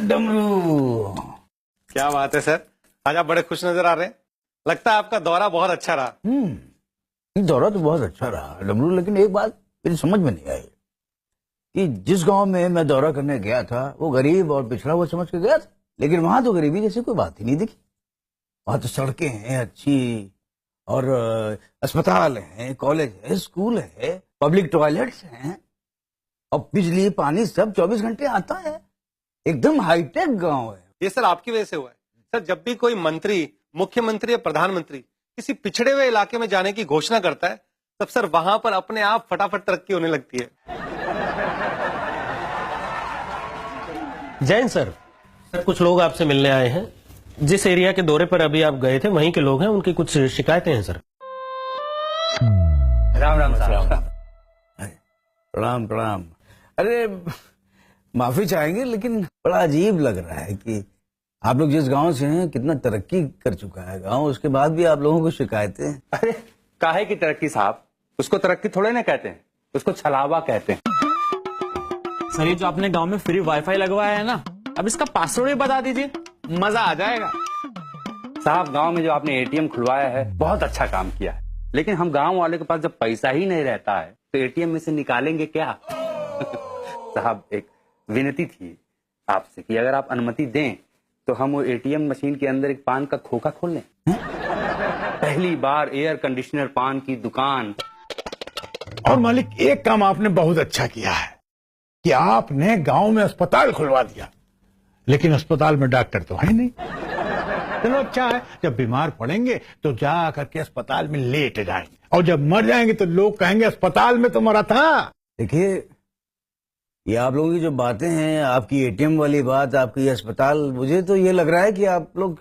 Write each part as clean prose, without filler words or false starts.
डमरू। क्या बात है सर, आज आप बड़े खुश नजर आ रहे हैं। लगता है आपका दौरा बहुत अच्छा रहा। दौरा तो बहुत अच्छा रहा डमरू, लेकिन एक बात मेरी समझ में नहीं आई कि जिस गांव में मैं दौरा करने गया था वो गरीब और पिछड़ा हुआ समझ के गया था, लेकिन वहां तो गरीबी जैसी कोई बात ही नहीं दिखी। वहां तो सड़कें हैं अच्छी, और अस्पताल हैं, कॉलेज है, स्कूल है, पब्लिक टॉयलेट्स हैं, और बिजली पानी सब 24 घंटे आता है। एकदम हाईटेक गांव है। ये सर आपकी वजह से हुआ है। सर जब भी कोई मंत्री, मुख्यमंत्री या प्रधानमंत्री किसी पिछड़े हुए इलाके में जाने की घोषणा करता है, तब सर वहां पर अपने आप फटाफट तरक्की होने लगती है। जैन सर, कुछ लोग आपसे मिलने आए हैं। जिस एरिया के दौरे पर अभी आप गए थे वहीं के लोग हैं, उनकी कुछ शिकायतें हैं सर। राम राम साहब। प्रणाम प्रणाम। अरे माफी चाहेंगे, लेकिन बड़ा अजीब लग रहा है कि आप लोग जिस गांव से हैं कितना तरक्की कर चुका है गांव, उसके बाद भी आप लोगों को शिकायतें। अरे काहे की तरक्की साहब, उसको तरक्की थोड़े ना कहते हैं, उसको छलावा कहते हैं। सर ये जो आपने गांव में फ्री वाईफाई लगवाया है ना, अब इसका पासवर्ड भी बता दीजिए, मजा आ जाएगा। साहब गांव में जो आपने एटीएम खुलवाया है बहुत अच्छा काम किया है, लेकिन हम गांव वाले के पास जब पैसा ही नहीं रहता है तो एटीएम में से निकालेंगे क्या? साहब एक विनती थी आपसे कि अगर आप अनुमति दें तो हम वो एटीएम मशीन के अंदर एक पान का खोखा खोल लें। पहली बार एयर कंडीशनर पान की दुकान। और मालिक एक काम आपने बहुत अच्छा किया है कि आपने गांव में अस्पताल खुलवा दिया, लेकिन अस्पताल में डॉक्टर तो है नहीं। चलो अच्छा है, जब बीमार पड़ेंगे तो जा करके अस्पताल में लेट जाएंगे, और जब मर जाएंगे तो लोग कहेंगे अस्पताल में तो मरा था। देखिए ये आप लोगों की जो बातें हैं, आपकी एटीएम वाली बात, आपकी अस्पताल, मुझे तो ये लग रहा है कि आप लोग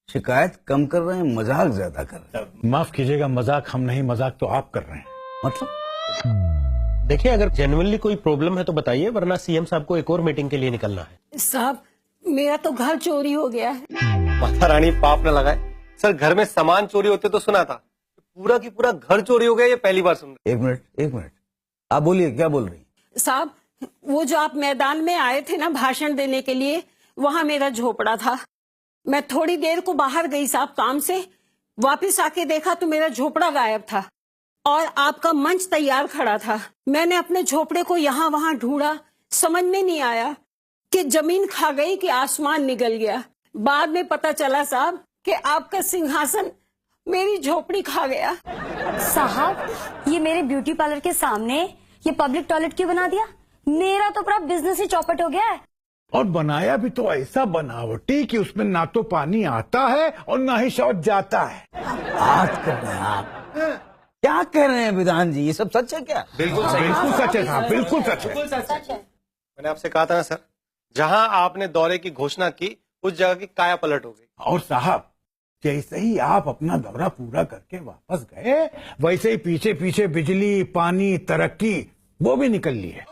शिकायत कम कर रहे हैं, मजाक ज्यादा कर रहे हैं। माफ कीजिएगा, मजाक हम नहीं, मजाक तो आप कर रहे हैं। मतलब देखिए अगर जेन्युइनली कोई प्रॉब्लम है तो बताइए, वरना सीएम साहब को एक और मीटिंग के लिए निकलना है। साहब मेरा तो घर चोरी हो गया है। माता रानी पाप न लगाए। सर घर में सामान चोरी होते तो सुना था, पूरा की पूरा घर चोरी हो गया ये पहली बार सुन रहे। एक मिनट आप बोलिए, क्या बोल रही? साहब वो जो आप मैदान में आए थे ना भाषण देने के लिए, वहां मेरा झोपड़ा था। मैं थोड़ी देर को बाहर गई साहब काम से, वापस आके देखा तो मेरा झोपड़ा गायब था और आपका मंच तैयार खड़ा था। मैंने अपने झोपड़े को यहाँ वहां ढूंढा, समझ में नहीं आया कि जमीन खा गई कि आसमान निगल गया। बाद में पता चला साहब कि आपका सिंहासन मेरी झोपड़ी खा गया। साहब ये मेरे ब्यूटी पार्लर के सामने ये पब्लिक टॉयलेट क्यों बना दिया? मेरा तो पूरा बिजनेस ही चौपट हो गया है। और बनाया भी तो ऐसा बनावटी कि उसमें ना तो पानी आता है और ना ही शौच जाता है। बात कर रहे हैं आप, क्या कह रहे हैं विधान जी? ये सब सच है क्या? बिल्कुल सही, बिल्कुल सच है साहब, बिल्कुल सच है। मैंने आपसे कहा था ना सर, जहां आपने दौरे की घोषणा की उस जगह की काया पलट हो गई। और साहब जैसे ही आप अपना दौरा पूरा करके वापस गए, वैसे ही पीछे पीछे बिजली, पानी, तरक्की वो भी निकल ली है।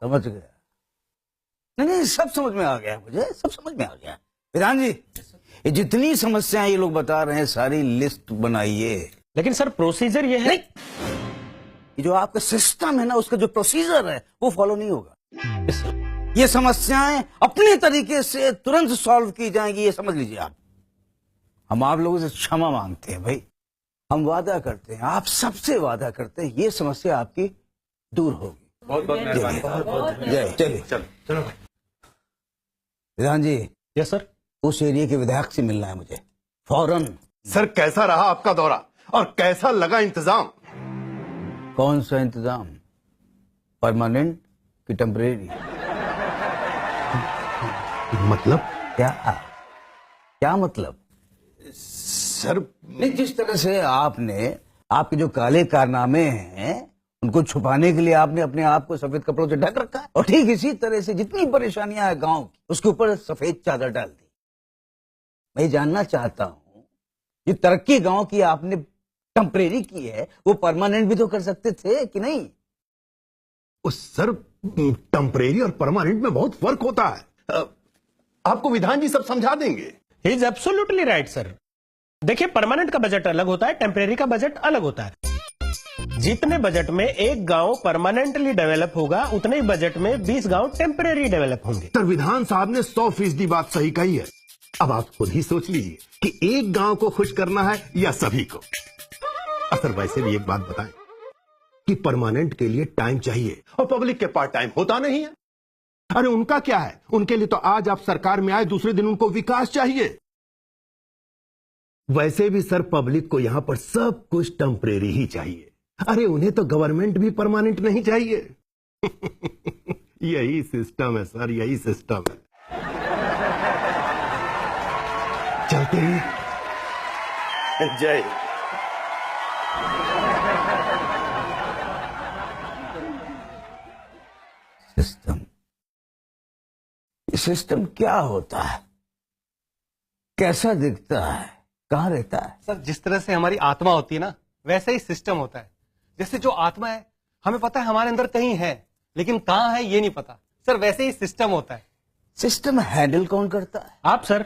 समझ गया? नहीं सब समझ में आ गया, मुझे सब समझ में आ गया। विधान जी ये जितनी समस्याएं ये लोग बता रहे हैं सारी लिस्ट बनाइए। लेकिन सर प्रोसीजर ये है, ये जो आपका सिस्टम है ना, उसका जो प्रोसीजर है वो फॉलो नहीं होगा। ये समस्याएं अपने तरीके से तुरंत सॉल्व की जाएंगी, ये समझ लीजिए आप। हम आप लोगों से क्षमा मांगते हैं भाई, हम वादा करते हैं, आप सबसे वादा करते हैं, ये समस्या आपकी दूर होगी। बहुत बहुत मेहरबानी। जय चलिए चलो भाई। विधान जी यस सर, उस एरिया के विधायक से मिलना है मुझे फौरन। सर कैसा रहा आपका दौरा और कैसा लगा इंतजाम? कौन सा इंतजाम? परमानेंट कि टेम्परेरी? मतलब क्या मतलब? सर नहीं, जिस तरह से आपने आपके जो काले कारनामे हैं उनको छुपाने के लिए आपने अपने आप को सफेद कपड़ों से ढक रखा है, और ठीक इसी तरह से जितनी परेशानियां हैं गांव की उसके ऊपर सफेद चादर डाल दी। मैं जानना चाहता हूं ये तरक्की गांव की आपने टेम्परेरी की है, वो परमानेंट भी तो कर सकते थे कि नहीं? सर टेम्परेरी और परमानेंट में बहुत फर्क होता है। आपको विधान जी सब समझा देंगे। He is absolutely right sir. देखिए परमानेंट का बजट अलग होता है, टेम्परेरी का बजट अलग होता है। जितने बजट में एक गांव परमानेंटली डेवलप होगा उतने ही बजट में 20 गांव टेम्परेरी डेवलप होंगे। सर विधान साहब ने 100% बात सही कही है। अब आप खुद ही सोच लीजिए कि एक गांव को खुश करना है या सभी को। सर वैसे भी एक बात बताएं कि परमानेंट के लिए टाइम चाहिए और पब्लिक के पास टाइम होता नहीं है। अरे उनका क्या है, उनके लिए तो आज आप सरकार में आए दूसरे दिन उनको विकास चाहिए। वैसे भी सर पब्लिक को यहां पर सब कुछ टेम्परेरी ही चाहिए। अरे उन्हें तो गवर्नमेंट भी परमानेंट नहीं चाहिए। यही सिस्टम है सर, यही सिस्टम है। चलते हैं। जय हिंद। सिस्टम, सिस्टम क्या होता है, कैसा दिखता है, कहाँ रहता है? सर जिस तरह से हमारी आत्मा होती है ना, वैसे ही सिस्टम होता है। जैसे जो आत्मा है हमें पता है हमारे अंदर कहीं है, लेकिन कहाँ है ये नहीं पता। सर वैसे ही सिस्टम होता है। सिस्टम हैंडल कौन करता है? आप सर।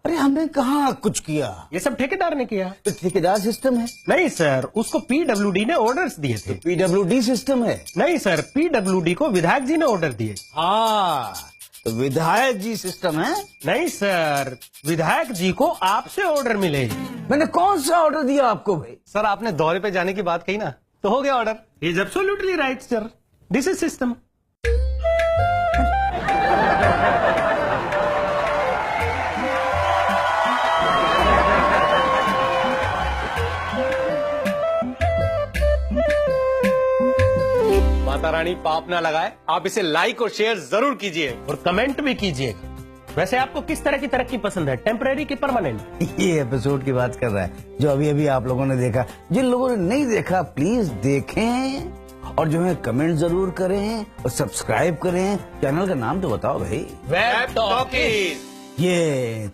अरे हमने कहाँ कुछ किया, ये सब ठेकेदार ने किया। तो ठेकेदार सिस्टम है? नहीं सर, उसको पीडब्ल्यूडी ने ऑर्डर्स दिए थे। पीडब्ल्यूडी सिस्टम है? नहीं सर, पीडब्ल्यूडी को विधायक जी ने ऑर्डर दिए। हाँ, तो विधायक जी सिस्टम है? नहीं सर, विधायक जी को आपसे ऑर्डर मिले। मैंने कौन सा ऑर्डर दिया आपको भाई? सर आपने दौरे पे जाने की बात कही ना, तो हो गया order. Is absolutely right sir, this is system. Mata Rani पाप ना लगाए, आप इसे लाइक और शेयर जरूर कीजिए और कमेंट भी कीजिएगा। वैसे आपको किस तरह की तरक्की पसंद है, टेम्परेरी की परमानेंट? ये एपिसोड की बात कर रहा है जो अभी अभी आप लोगों ने देखा। जिन लोगों ने नहीं देखा प्लीज देखें और जो है कमेंट जरूर करें और सब्सक्राइब करें। चैनल का नाम तो बताओ भाई। Web talkies. ये